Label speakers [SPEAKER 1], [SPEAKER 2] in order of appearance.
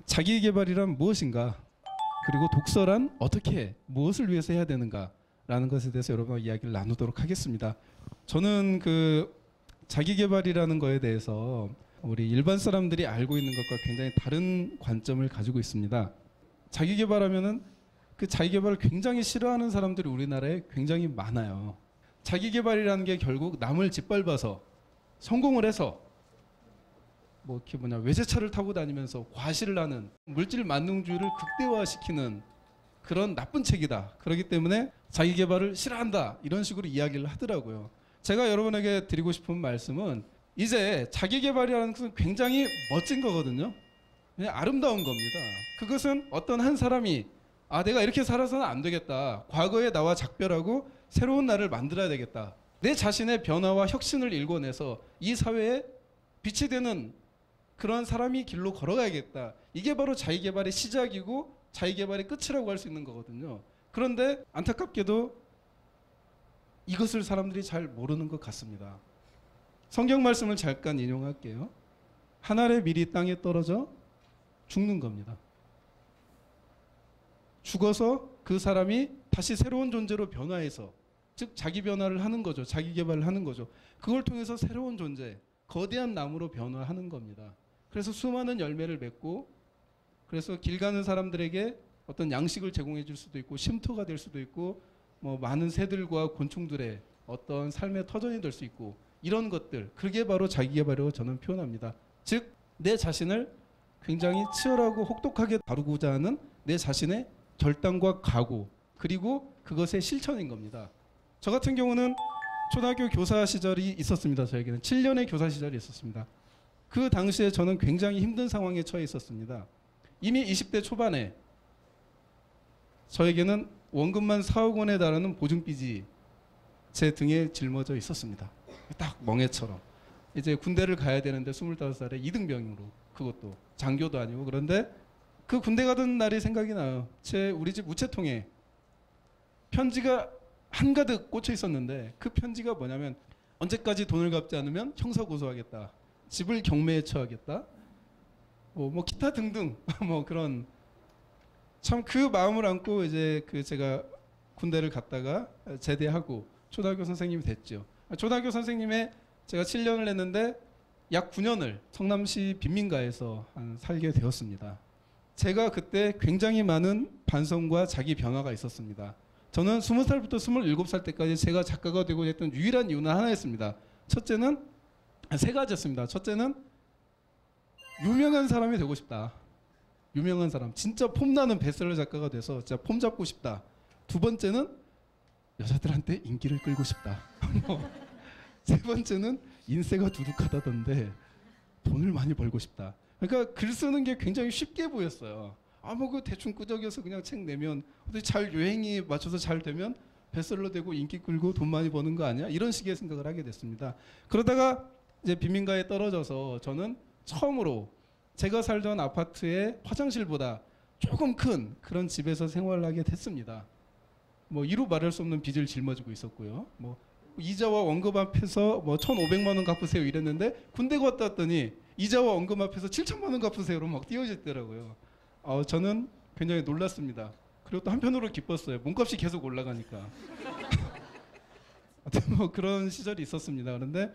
[SPEAKER 1] 자기 개발이란 무엇인가? 그리고 독서란 어떻게 무엇을 위해서 해야 되는가라는 것에 대해서 여러분과 이야기를 나누도록 하겠습니다. 저는 그 자기 개발이라는 거에 대해서 우리 일반 사람들이 알고 있는 것과 굉장히 다른 관점을 가지고 있습니다. 자기 개발하면은 그 자기 개발을 굉장히 싫어하는 사람들이 우리나라에 굉장히 많아요. 자기 개발이라는 게 결국 남을 짓밟아서 성공을 해서 뭐 이렇게 외제차를 타고 다니면서 과시를 하는 물질 만능주의를 극대화시키는 그런 나쁜 책이다. 그렇기 때문에 자기 개발을 싫어한다. 이런 식으로 이야기를 하더라고요. 제가 여러분에게 드리고 싶은 말씀은 이제 자기 개발이라는 것은 굉장히 멋진 거거든요. 그냥 아름다운 겁니다. 그것은 어떤 한 사람이 내가 이렇게 살아서는 안 되겠다. 과거의 나와 작별하고 새로운 나를 만들어야 되겠다. 내 자신의 변화와 혁신을 일궈내서 이 사회에 빛이 되는 그런 사람이 길로 걸어가야겠다. 이게 바로 자기 개발의 시작이고 자기 개발의 끝이라고 할 수 있는 거거든요. 그런데 안타깝게도 이것을 사람들이 잘 모르는 것 같습니다. 성경 말씀을 잠깐 인용할게요. 한 알의 밀이 땅에 떨어져 죽는 겁니다. 죽어서 그 사람이 다시 새로운 존재로 변화해서, 즉 자기 변화를 하는 거죠. 자기 개발을 하는 거죠. 그걸 통해서 새로운 존재, 거대한 나무로 변화하는 겁니다. 그래서 수많은 열매를 맺고, 그래서 길 가는 사람들에게 어떤 양식을 제공해 줄 수도 있고 쉼터가 될 수도 있고 뭐 많은 새들과 곤충들의 어떤 삶의 터전이 될 수 있고, 이런 것들, 그게 바로 자기 개발이라고 저는 표현합니다. 즉 내 자신을 굉장히 치열하고 혹독하게 다루고자 하는 내 자신의 결단과 각오, 그리고 그것의 실천인 겁니다. 저 같은 경우는 초등학교 교사 시절이 있었습니다. 저에게는 7년의 교사 시절이 있었습니다. 그 당시에 저는 굉장히 힘든 상황에 처해 있었습니다. 이미 20대 초반에 저에게는 원금만 4억 원에 달하는 보증빚이 제 등에 짊어져 있었습니다. 딱 멍해처럼. 이제 군대를 가야 되는데 25살에 이등병으로, 그것도 장교도 아니고. 그런데 그 군대 가던 날이 생각이 나요. 우리 집 우체통에 편지가 한가득 꽂혀 있었는데, 그 편지가 뭐냐면 언제까지 돈을 갚지 않으면 형사 고소하겠다, 집을 경매에 처하겠다, 뭐 기타 등등 뭐 그런, 참 그 마음을 안고 이제 제가 군대를 갔다가 제대하고 초등학교 선생님이 됐죠. 초등학교 선생님의 제가 7년을 했는데 약 9년을 성남시 빈민가에서 살게 되었습니다. 제가 그때 굉장히 많은 반성과 자기 변화가 있었습니다. 저는 20살부터 27살 때까지 제가 작가가 되고 했던 유일한 이유는 하나였습니다. 첫째는, 세 가지였습니다. 첫째는 유명한 사람이 되고 싶다. 유명한 사람, 진짜 폼나는 베스트셀러 작가가 돼서 진짜 폼 잡고 싶다. 두 번째는 여자들한테 인기를 끌고 싶다. 세 번째는 인세가 두둑하다던데 돈을 많이 벌고 싶다. 그러니까 글 쓰는 게 굉장히 쉽게 보였어요. 뭐 그 대충 끄적여서 그냥 책 내면 잘 유행이 맞춰서 잘 되면 베스트셀러 되고 인기 끌고 돈 많이 버는 거 아니야? 이런 식의 생각을 하게 됐습니다. 그러다가 이제 빈민가에 떨어져서 저는 처음으로 제가 살던 아파트의 화장실보다 조금 큰 그런 집에서 생활을 하게 됐습니다. 뭐 이루 말할 수 없는 빚을 짊어지고 있었고요. 뭐 이자와 원금 앞에서 뭐 1,500만 원 갚으세요 이랬는데, 군대 갔다 왔더니 이자와 원금 앞에서 7천만 원 갚으세요로 막 띄워지더라고요. 저는 굉장히 놀랐습니다. 그리고 또 한편으로 기뻤어요. 몸값이 계속 올라가니까. 뭐 그런 시절이 있었습니다. 그런데